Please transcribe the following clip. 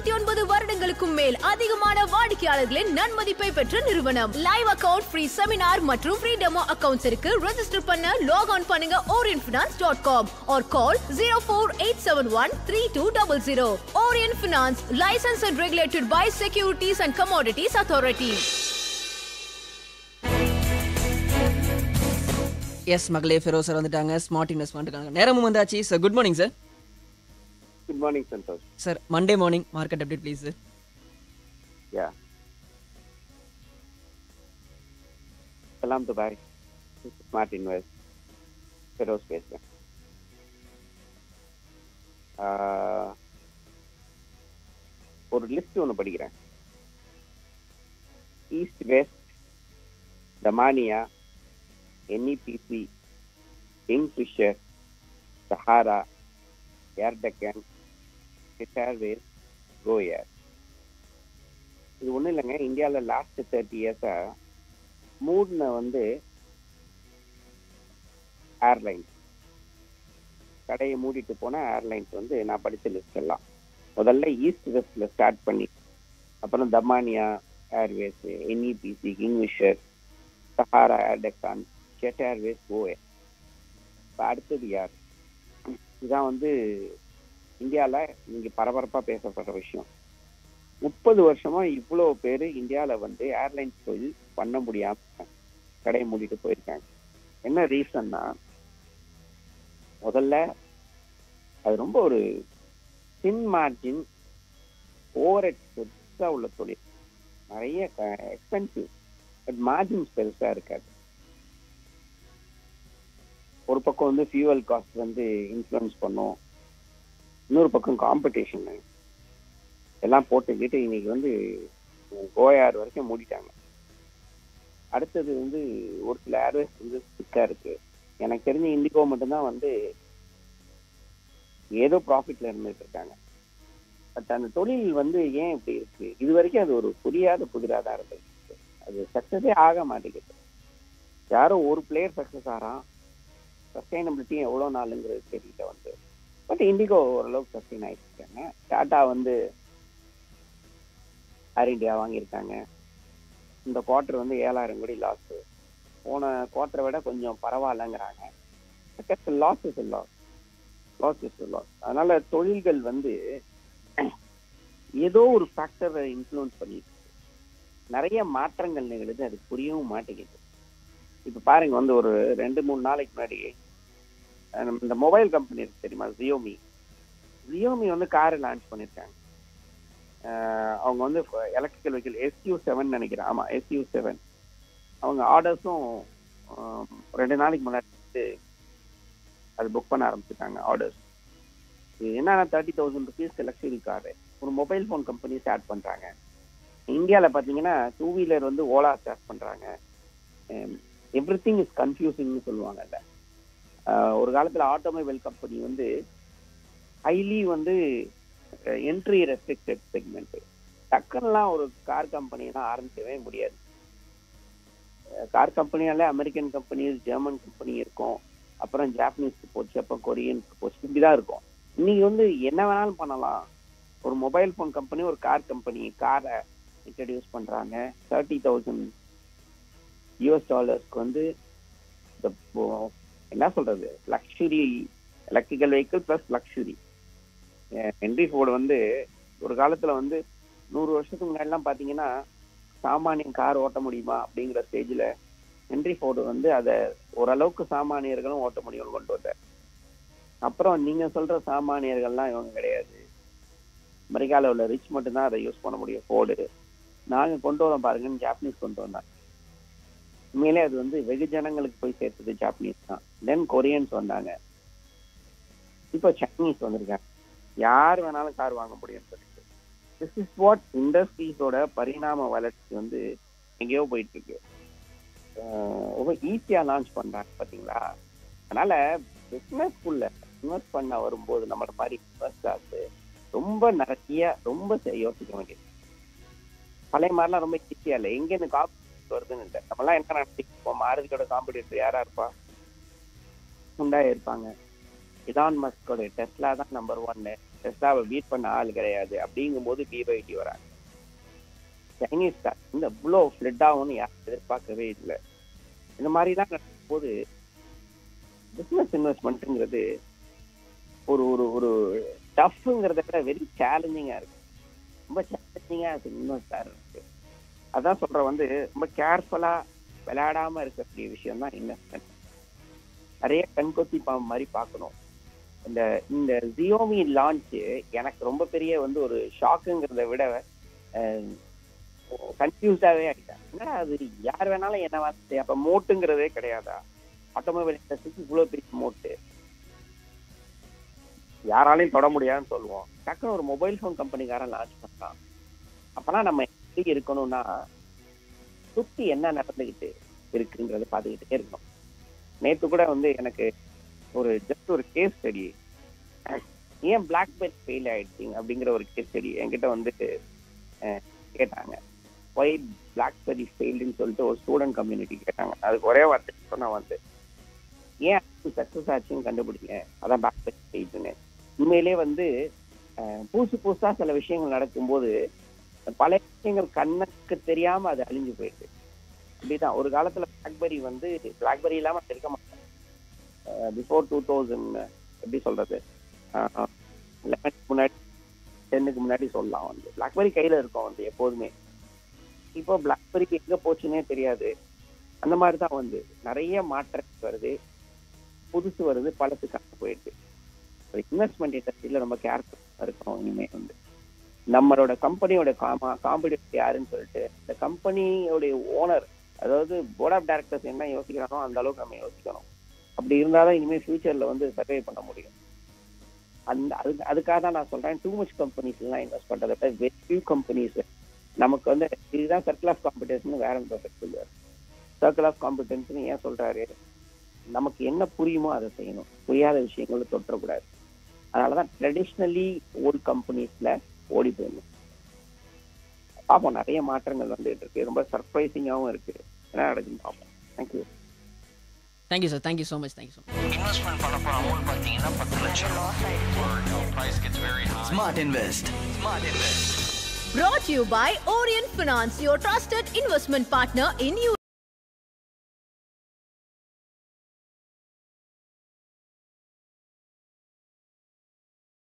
29 வருடங்களுக்கும் மேல் அதிகமான வாடிக்கையாளர்களின் நன்மதிப்பை பெற்ற நிறுவனம். லைவ் அக்கவுண்ட், ஃப்ரீ செமினார் மற்றும் ஃப்ரீ டெமோ அக்கவுண்ட்ஸிற்கு ரெஜிஸ்டர் பண்ண லாக் ஆன் பண்ணுங்க orientfinance.com or call 048713200. Orient Finance, licensed and regulated by Securities and Commodities Authority. Yes மகளே, ஃபெரோஸ் சார் வந்துட்டாங்க. ஸ்மார்ட் இன்வெஸ்ட்மெண்ட் இருக்காங்க. நேரமும் வந்தாச்சு sir. Good morning sir. Good morning Santhosh sir, Monday morning market update please sir. Yeah சலாம் Dubai, smart invest Feroz பேசுகிறேன். ஒரு list ஒன்று படிக்கிறேன். East west, Damania, NEPC, kingfisher, Sahara, Air Deccan, Airways, கோ ஏர். இது ஒன்றும் இல்லைங்க, இந்தியாவில் லாஸ்ட் 30 இயர்ஸாக மூடின ஏர்லைன்ஸ், கடையை மூடிட்டு போன ஏர்லைன்ஸ் நான் படித்த லிஸ்ட் எல்லாம் முதல்ல ஈஸ்ட் வெஸ்ட்ல ஸ்டார்ட் பண்ணி, அப்புறம் Damania Airways, NEPC, kingfisher, Sahara, Air Deccan, jet Airways, கோ ஏர். இப்போ அடுத்தது யார்? இதுதான் இந்தியாவில் இங்கே பரபரப்பாக பேசப்படுற விஷயம். 30 வருஷமா இவ்வளோ பேர் இந்தியாவில் ஏர்லைன்ஸ் தொழில் பண்ண முடியாம கடையை மூடிட்டு போயிருக்காங்க. என்ன ரீசன்னா, முதல்ல அது ரொம்ப ஒரு தின் மார்ஜின், ஓவர் பெருசா உள்ள தொழில், நிறைய எக்ஸ்பென்சிவ், பட் மார்ஜின் பெருசா இருக்காது. ஒரு பக்கம் ஃபியூவல் காஸ்ட் இன்ஃப்ளூயன்ஸ் பண்ணும், இன்னொரு பக்கம் காம்படிஷன் எல்லாம் போட்டுக்கிட்டு இன்னைக்கு கோயார் வரைக்கும் மூடிட்டாங்க. அடுத்தது ஒரு சில ஏர்வேஸ் ஸ்டிக்கா இருக்கு. எனக்கு தெரிஞ்ச இண்டிகோ மட்டும்தான் ஏதோ ப்ராஃபிட்ல இருந்துட்டு இருக்காங்க. பட் அந்த தொழில் ஏன் இப்படி இருக்கு, இது வரைக்கும் அது ஒரு புரியாத புதிராதான் இருந்தது. அது சக்சஸே ஆக மாட்டேங்குது. யாரோ ஒரு பிளேயர் சக்சஸ் ஆகிறான், சஸ்டைனபிலிட்டி எவ்வளோ நாளுங்கிறது தெரியல. பட் இண்டிகோ ஓரளவுக்கு சஸ்டைன் ஆகிட்டு இருக்காங்க. டாட்டா ஏர் இண்டியா வாங்கியிருக்காங்க. இந்த குவார்டர் 7,000 கோடி லாஸ். போன குவார்டரை விட கொஞ்சம் பரவாயில்லங்கிறாங்க. Loss is loss. அதனால தொழில்கள் ஏதோ ஒரு ஃபேக்டரை இன்ஃப்ளூயன்ஸ் பண்ணிட்டு நிறைய மாற்றங்கள் நிகழுது. அது புரியவும் மாட்டேங்குது. இப்போ பாருங்க, ஒரு 2-3 நாளைக்கு முன்னாடி இந்த மொபைல் கம்பெனி இருக்கு தெரியுமா, ஜியோமி காரை லான்ச் பண்ணியிருக்காங்க. அவங்க எலக்ட்ரிக்கல் வெஹிக்கிள் SU7 நினைக்கிறேன். ஆமா, SU7. அவங்க ஆர்டர்ஸும் 2 நாளைக்கு முன்னாடி அது புக் பண்ண ஆரம்பிச்சிட்டாங்க ஆர்டர்ஸ். என்னன்னா 30,000 ருபீஸ்க்கு லக்ஸரி காரு ஒரு மொபைல் ஃபோன் கம்பெனி ஸ்டார்ட் பண்றாங்க. இந்தியாவில் பார்த்தீங்கன்னா 2 வீலர் ஓலா ஸ்டார்ட் பண்றாங்க. எவ்ரி திங் இஸ் கன்ஃபியூசிங்னு சொல்லுவாங்கல்ல. ஒரு காலத்தில் automobile company highly entry restricted segment. டக்குன்னெலாம் ஒரு கார் கம்பெனியெல்லாம் ஆரம்பிக்கவே முடியாது. கார் கம்பெனியால அமெரிக்கன் கம்பெனிஸ், ஜெர்மன் கம்பெனி இருக்கும், அப்புறம் ஜாப்பனீஸ்க்கு போச்சு, அப்புறம் கொரியன்ஸ்க்கு போச்சு, இப்படிதான் இருக்கும். இன்னைக்கு என்ன வேணாலும் பண்ணலாம். ஒரு மொபைல் ஃபோன் கம்பெனி, ஒரு கார் கம்பெனி காரை இன்ட்ரடியூஸ் பண்றாங்க. $30,000 என்ன சொல்றது, luxury electrical vehicle plus luxury. Henry Ford ஒரு காலத்துல 100 வருஷத்துக்கு முன்னாடிலாம் பாத்தீங்கன்னா சாமானியன் கார் ஓட்ட முடியுமா அப்படிங்கிற ஸ்டேஜ்ல ஹென்ரி ஃபோர்டு அதை ஓரளவுக்கு சாமானியர்களும் ஓட்ட முடியும்னு கொண்டு வந்தார். அப்புறம் நீங்க சொல்ற சாமானியர்கள்லாம் இவங்க கிடையாது, அமெரிக்காவில் உள்ள ரிச் மட்டும்தான் அதை யூஸ் பண்ண முடியும். ஃபோர்டு நாங்க கொண்டு வரோம் பாருங்கன்னு ஜாப்பனீஸ் கொண்டு வந்தாங்க. உண்மையிலே அது வெகுஜனங்களுக்கு போய் சேர்த்தது ஜாப்பனீஸ் தான். தென் கொரியன்ஸ் வந்தாங்க, இப்போ சைனீஸ் வந்திருக்காங்க. யார் வேணாலும் கார் வாங்க முடியும்னு சொல்லிட்டு திஸ் இஸ் வாட் இண்டஸ்ட்ரீஸோட பரிணாம வளர்ச்சி எங்கேயோ போயிட்டு இருக்கு. ரொம்ப ஈஸியா லான்ச் பண்றாங்க பாத்தீங்களா. அதனால பிசினஸ்க்குள்ள இன்வெஸ்ட் பண்ண வரும்போது நம்மளோட மாதிரி இன்வெஸ்டர்ஸ் ரொம்ப நிறைய ரொம்ப யோசிக்க வேண்டியது. பழைய மாதிரிலாம் ரொம்ப ஈஸியா இல்லை. எங்கேருந்து காம்படிஷன் வருதுன்னு இல்லை. நம்மளாம் என்ன நினைச்சிருப்போம், மாருதியோட காம்படிட்டர் யாரா இருப்பா, ஹுண்டாய் இருப்பாங்க. இலான் மஸ்கோட டெஸ்லா தான் நம்பர் 1. டெஸ்லாவை பீட் பண்ண ஆள் கிடையாது. அப்படிங்கும்போது பிவைடி வராங்க. சைனீஸ் கார் இந்த இவ்வளோ ஃப்ளட் ஆகும்னு யாரும் எதிர்பார்க்கவே இல்லை. இந்த மாதிரிலாம் நடக்கும்போது பிஸ்னஸ் இன்வெஸ்ட்மெண்ட்டுங்கிறது ஒரு ஒரு ஒரு டஃப்ங்கிறத விட வெரி சேலஞ்சிங்காக இருக்கு. ரொம்ப சேலஞ்சிங்காக இருக்கு இன்வெஸ்டார் இருக்கு. அதான் சொல்கிறேன் வந்து ரொம்ப கேர்ஃபுல்லாக விளையாடாமல் இருக்கக்கூடிய விஷயம் தான் இன்வெஸ்ட்மெண்ட். நிறைய கண்கொத்தி பாம்பு மாதிரி பார்க்கணும். இந்த ஜியோமி லான்ச்சு எனக்கு ரொம்ப பெரிய வந்து ஒரு ஷாக்குங்கிறத விட கன்ஃபியூஸ்டாகவே ஆகிட்டேன். என்னடா அது யார் வேணாலும் என்ன வார்த்தை, அப்போ மோட்டுங்கிறதே கிடையாதா? ஆட்டோமொபைல் இண்டஸ்ட்ரிக்கு இவ்வளோ பெரிய மோட்டு யாராலையும் தொட முடியாதுன்னு சொல்லுவோம். டக்குன்னு ஒரு மொபைல் ஃபோன் கம்பெனிக்காரன் லான்ச் பண்ணலாம். அப்போனா நம்ம எப்படி இருக்கணும்னா சுற்றி என்ன நடந்துக்கிட்டு இருக்குங்கிறத பார்த்துக்கிட்டே இருக்கணும். நேற்று கூட வந்து எனக்கு ஜஸ்ட் ஒரு கேஸ் ஸ்டடி, ஏன் பிளாக்பெர்ரி ஃபெயில் ஆயிடுச்சிங்க அப்படிங்கிற ஒரு கேஸ் ஸ்டடி என்கிட்ட வந்து கேட்டாங்க. ஒய் பிளாக்பெர்ரி ஃபெயில்டுன்னு சொல்லிட்டு ஒரு ஸ்டூடெண்ட் கம்யூனிட்டி கேட்டாங்க. அதுக்கு ஒரே வார்த்தை சொன்னால் வந்து ஏன் சக்ஸஸ் ஆச்சுன்னு கண்டுபிடிங்க, அதான் பிளாக்பெர்ரி ஃபெயில்டுன்னு. உண்மையிலே வந்து புதுசாக சில விஷயங்கள் நடக்கும்போது பல விஷயங்கள் கண்ணுக்கு தெரியாமல் அது அழிஞ்சு போயிடுது. அப்படிதான் ஒரு காலத்தில் பிளாக்பெர்ரி இல்லாமல் இருக்க மாட்டாங்க. பிஃபோர் 2000 எப்படி சொல்றது 11 முன்னாடி 10க்கு முன்னாடி சொல்லலாம் வந்து பிளாக்பெர்ரி கையில் இருக்கும் வந்து எப்போதுமே. இப்போ பிளாக்பெர்ரிக்கு எங்கே போச்சுன்னே தெரியாது. அந்த மாதிரி தான் வந்து நிறைய மாற்றங்கள் வருது, புதுசு வருது, பழசுக்காக போயிடுது. ஒரு இன்வெஸ்ட்மெண்ட் இண்டஸ்ட்ரியில் ரொம்ப கேர்ஃபுல்லாக இருக்கணும். இனிமேல் வந்து நம்மளோட கம்பெனியோட காம்படிட்டர் யாருன்னு சொல்லிட்டு இந்த கம்பெனியோடைய ஓனர், அதாவது போர்ட் ஆஃப் டைரக்டர்ஸ் என்ன யோசிக்கிறானோ அந்த அளவுக்கு நம்ம யோசிக்கணும். அப்படி இருந்தாதான் இனிமேல் ஃபியூச்சர்ல வந்து சர்வே பண்ண முடியும். அதுக்காக தான் நான் சொல்றேன், டூ மச் கம்பெனிஸ் எல்லாம் இன்வெஸ்ட் பண்றதை விட வெரி ஃபியூ கம்பெனிஸ் நமக்கு வந்து இதுதான் சர்க்கிள் ஆஃப் காம்படன்ஸ் வேற சொல்லுவார். சர்க்கிள் ஆஃப் காம்படன்ஸ் ஏன் சொல்றாரு, நமக்கு என்ன புரியுமோ அதை செய்யணும், புரியாத விஷயங்களை தொற்றக்கூடாது. அதனாலதான் ட்ரெடிஷ்னலி ஓல்ட் கம்பெனிஸ்ல ஓடி போயிடணும். பார்ப்போம், நிறைய மாற்றங்கள் வந்துட்டு இருக்கு, ரொம்ப சர்ப்ரைசிங்காகவும் இருக்கு. என்ன நடக்குன்னு பார்ப்போம். Thank you. Thank you sir, thank you so much. Investment பண்ண போற அமௌண்ட் பார்த்தீங்கன்னா 10 லட்சம். Smart Invest. Brought to you by Orient Finance, your trusted investment partner in